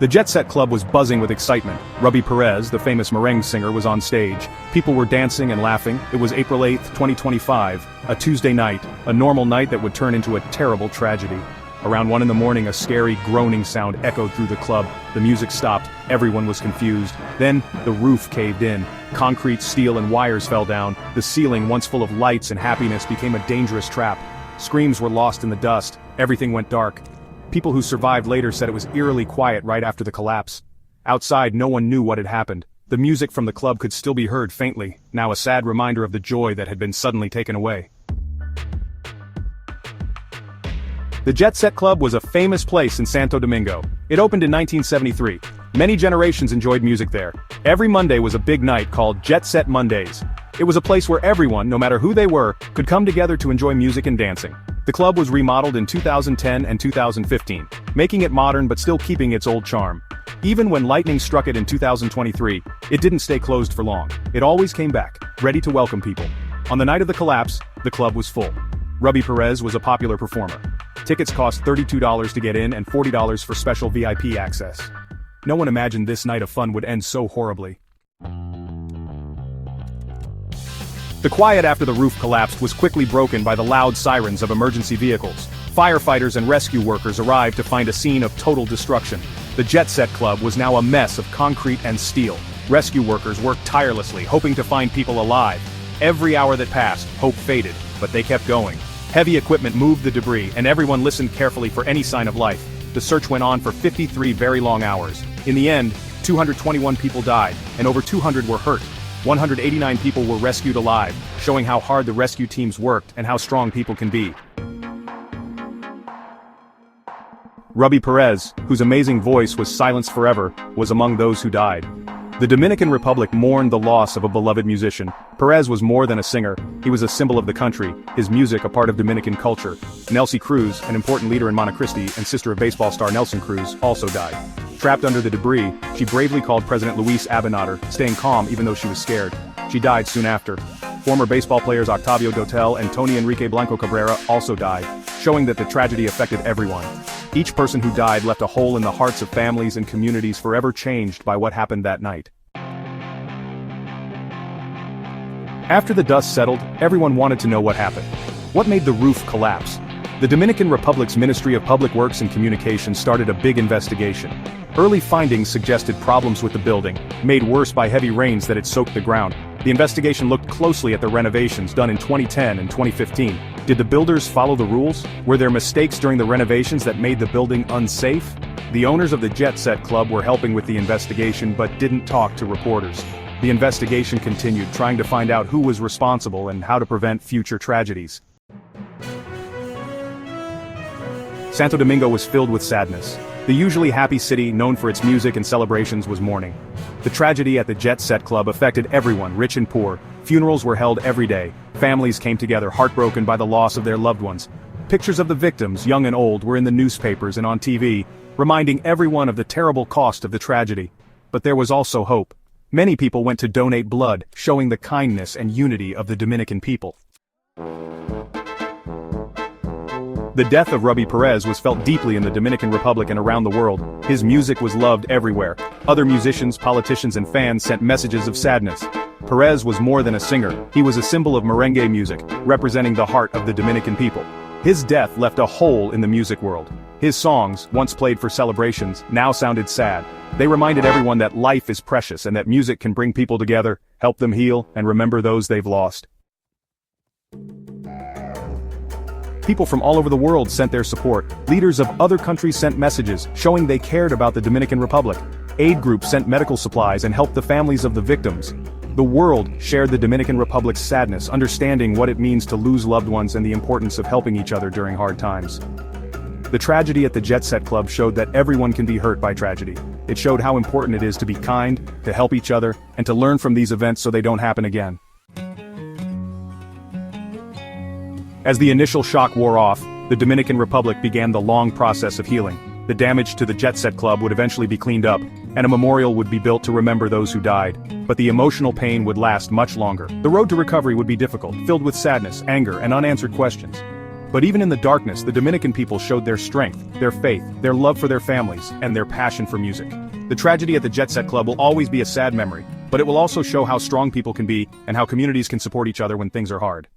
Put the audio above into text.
The Jet Set Club was buzzing with excitement. Robbie Perez, the famous merengue singer, was on stage. People were dancing and laughing. It was April 8, 2025, a Tuesday night, a normal night that would turn into a terrible tragedy. Around 1 a.m, a scary, groaning sound echoed through the club. The music stopped. Everyone was confused. Then, the roof caved in. Concrete, steel, and wires fell down. The ceiling, once full of lights and happiness, became a dangerous trap. Screams were lost in the dust. Everything went dark. People who survived later said it was eerily quiet right after the collapse. Outside, no one knew what had happened. The music from the club could still be heard faintly, now a sad reminder of the joy that had been suddenly taken away. The Jet Set Club was a famous place in Santo Domingo. It opened in 1973. Many generations enjoyed music there. Every Monday was a big night called Jet Set Mondays. It was a place where everyone, no matter who they were, could come together to enjoy music and dancing. The club was remodeled in 2010 and 2015, making it modern but still keeping its old charm. Even when lightning struck it in 2023, it didn't stay closed for long. It always came back, ready to welcome people. On the night of the collapse, the club was full. Robbie Perez was a popular performer. Tickets cost $32 to get in and $40 for special VIP access. No one imagined this night of fun would end so horribly. The quiet after the roof collapsed was quickly broken by the loud sirens of emergency vehicles. Firefighters and rescue workers arrived to find a scene of total destruction. The Jet Set Club was now a mess of concrete and steel. Rescue workers worked tirelessly, hoping to find people alive. Every hour that passed, hope faded, but they kept going. Heavy equipment moved the debris, and everyone listened carefully for any sign of life. The search went on for 53 very long hours. In the end, 221 people died, and over 200 were hurt. 189 people were rescued alive, showing how hard the rescue teams worked and how strong people can be. Robbie Perez, whose amazing voice was silenced forever, was among those who died. The Dominican Republic mourned the loss of a beloved musician. Perez was more than a singer, he was a symbol of the country, his music a part of Dominican culture. Nelsie Cruz, an important leader in Montecristi and sister of baseball star Nelson Cruz, also died. Trapped under the debris, she bravely called President Luis Abinader, staying calm even though she was scared. She died soon after. Former baseball players Octavio Dotel and Tony Enrique Blanco Cabrera also died, showing that the tragedy affected everyone. Each person who died left a hole in the hearts of families and communities forever changed by what happened that night. After the dust settled, everyone wanted to know what happened. What made the roof collapse? The Dominican Republic's Ministry of Public Works and Communications started a big investigation. Early findings suggested problems with the building, made worse by heavy rains that had soaked the ground. The investigation looked closely at the renovations done in 2010 and 2015. Did the builders follow the rules? Were there mistakes during the renovations that made the building unsafe? The owners of the Jet Set Club were helping with the investigation but didn't talk to reporters. The investigation continued, trying to find out who was responsible and how to prevent future tragedies. Santo Domingo was filled with sadness. The usually happy city, known for its music and celebrations, was mourning. The tragedy at the Jet Set Club affected everyone, rich and poor. Funerals were held every day. Families came together, heartbroken by the loss of their loved ones. Pictures of the victims, young and old, were in the newspapers and on TV, reminding everyone of the terrible cost of the tragedy. But there was also hope. Many people went to donate blood, showing the kindness and unity of the Dominican people. The death of Robbie Perez was felt deeply in the Dominican Republic and around the world. His music was loved everywhere. Other musicians, politicians, and fans sent messages of sadness. Perez was more than a singer, he was a symbol of merengue music, representing the heart of the Dominican people. His death left a hole in the music world. His songs, once played for celebrations, now sounded sad. They reminded everyone that life is precious and that music can bring people together, help them heal, and remember those they've lost. People from all over the world sent their support. Leaders of other countries sent messages, showing they cared about the Dominican Republic. Aid groups sent medical supplies and helped the families of the victims. The world shared the Dominican Republic's sadness, understanding what it means to lose loved ones and the importance of helping each other during hard times. The tragedy at the Jet Set Club showed that everyone can be hurt by tragedy. It showed how important it is to be kind, to help each other, and to learn from these events so they don't happen again. As the initial shock wore off, the Dominican Republic began the long process of healing. The damage to the Jet Set Club would eventually be cleaned up, and a memorial would be built to remember those who died. But the emotional pain would last much longer. The road to recovery would be difficult, filled with sadness, anger, and unanswered questions. But even in the darkness, the Dominican people showed their strength, their faith, their love for their families, and their passion for music. The tragedy at the Jet Set Club will always be a sad memory, but it will also show how strong people can be and how communities can support each other when things are hard.